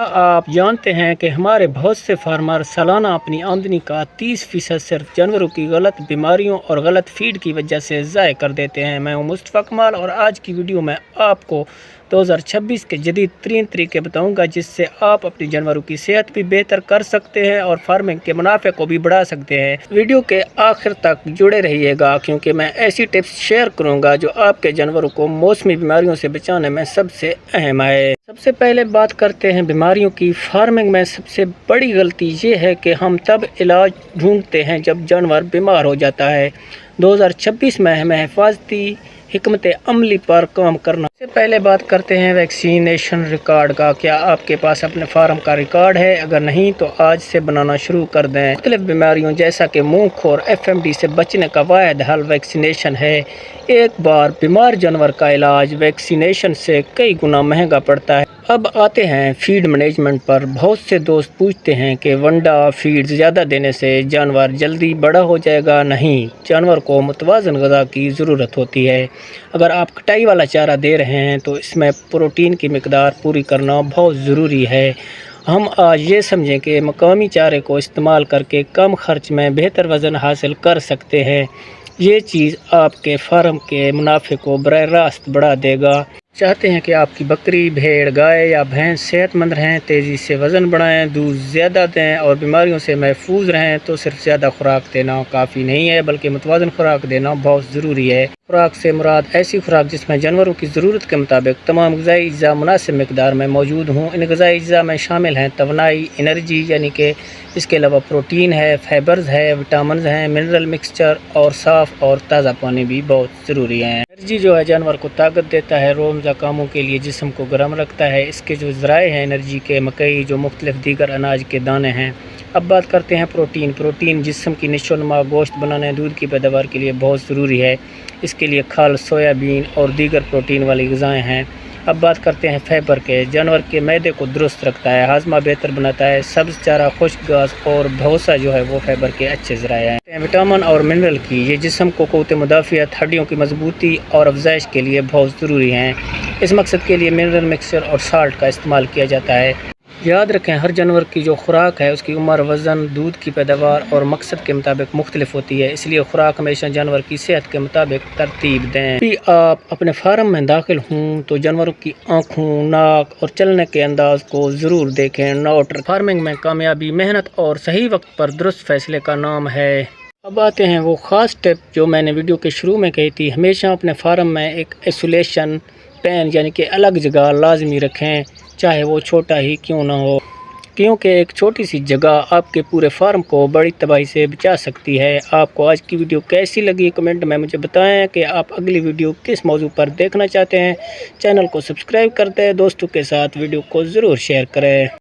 आप जानते हैं कि हमारे बहुत से फार्मर सालाना अपनी आमदनी का 30% सिर्फ जानवरों की गलत बीमारियों और गलत फीड की वजह से ज़ाय कर देते हैं। मैं हूं मुस्तफ़ा कमाल और आज की वीडियो में आपको 2026 के जदीद तरीन तरीके बताऊंगा जिससे आप अपनी जानवरों की सेहत भी बेहतर कर सकते हैं और फार्मिंग के मुनाफे को भी बढ़ा सकते हैं। वीडियो के आखिर तक जुड़े रहिएगा क्योंकि मैं ऐसी टिप्स शेयर करूंगा जो आपके जानवरों को मौसमी बीमारियों से बचाने में सबसे अहम है। सबसे पहले बात करते हैं बीमारियों की। फार्मिंग में सबसे बड़ी गलती ये है कि हम तब इलाज ढूंढते हैं जब जानवर बीमार हो जाता है। 2026 में हमें हिफाजती हिकमत अमली पर काम करना। सबसे पहले बात करते हैं वैक्सीनेशन रिकॉर्ड का। क्या आपके पास अपने फार्म का रिकॉर्ड है? अगर नहीं तो आज से बनाना शुरू कर दें। मुख्तलिफ बीमारियों जैसा कि मुंह और FMD से बचने का वाहिद हल वैक्सीनेशन है। एक बार बीमार जानवर का इलाज वैक्सीनेशन से कई गुना महंगा पड़ता है। अब आते हैं फीड मैनेजमेंट पर। बहुत से दोस्त पूछते हैं कि वंडा फीड ज़्यादा देने से जानवर जल्दी बड़ा हो जाएगा। नहीं, जानवर को मुतवाज़न ग़िज़ा की ज़रूरत होती है। अगर आप कटाई वाला चारा दे रहे हैं तो इसमें प्रोटीन की मिकदार पूरी करना बहुत ज़रूरी है। हम आज ये समझें कि मकामी चारे को इस्तेमाल करके कम खर्च में बेहतर वज़न हासिल कर सकते हैं। ये चीज़ आपके फार्म के मुनाफे को बराह रास्त बढ़ा देगा। चाहते हैं कि आपकी बकरी, भेड़, गाय या भैंस सेहतमंद रहें, तेज़ी से वज़न बढ़ाएं, दूध ज़्यादा दें और बीमारियों से महफूज रहें तो सिर्फ ज़्यादा खुराक देना काफ़ी नहीं है बल्कि मुतवाज़न खुराक देना बहुत ज़रूरी है। खुराक से मुराद ऐसी खुराक जिसमें जानवरों की ज़रूरत के मुताबिक तमाम ग़िज़ाई अज्जा मुनासिब मकदार में मौजूद हों। इन ग़िज़ाई अज्जा में शामिल हैं तवानाई, एनर्जी यानी कि इसके अलावा प्रोटीन है, फाइबर्स है, विटामिन हैं, मिनरल मिक्सचर और साफ़ और ताज़ा पानी भी बहुत ज़रूरी है। एनर्जी जो है जानवर को ताकत देता है, रोज़मर्रा कामों के लिए जिस्म को गर्म रखता है। इसके जो ज़राए हैं एनर्जी के, मकई जो मुख्तलिफ दीगर अनाज के दाने हैं। अब बात करते हैं प्रोटीन जिस्म की नशोनुमा, गोश्त बनाने, दूध की पैदावार के लिए बहुत ज़रूरी है। इसके लिए खल, सोयाबीन और दीगर प्रोटीन वाली ग़िज़ाएँ हैं। अब बात करते हैं फाइबर के। जानवर के मैदे को दुरुस्त रखता है, हाजमा बेहतर बनाता है। सब्ज़ चारा, खुश्क घास और भूसा जो है वो फाइबर के अच्छे ज़राए हैं। विटामिन और मिनरल की, ये जिस्म को क़ुव्वत मुदाफ़ियत, हड्डियों की मजबूती और अफजाइश के लिए बहुत ज़रूरी हैं। इस मकसद के लिए मिनरल मिक्सचर और साल्ट का इस्तेमाल किया जाता है। याद रखें, हर जानवर की जो खुराक है उसकी उम्र, वज़न, दूध की पैदावार और मकसद के मुताबिक मुख्तलिफ होती है, इसलिए खुराक हमेशा जानवर की सेहत के मुताबिक तरतीब दें। भी आप अपने फार्म में दाखिल हों तो जानवरों की आँखों, नाक और चलने के अंदाज को ज़रूर देखें। नोट, फार्मिंग में कामयाबी मेहनत और सही वक्त पर दुरुस्त फैसले का नाम है। अब आते हैं वो ख़ास टिप जो मैंने वीडियो के शुरू में कही थी। हमेशा अपने फार्म में एक आइसोलेशन पेन यानी कि अलग जगह लाजमी रखें, चाहे वो छोटा ही क्यों ना हो, क्योंकि एक छोटी सी जगह आपके पूरे फार्म को बड़ी तबाही से बचा सकती है। आपको आज की वीडियो कैसी लगी कमेंट में मुझे बताएं कि आप अगली वीडियो किस मौजू पर देखना चाहते हैं। चैनल को सब्सक्राइब करते हैं, दोस्तों के साथ वीडियो को ज़रूर शेयर करें।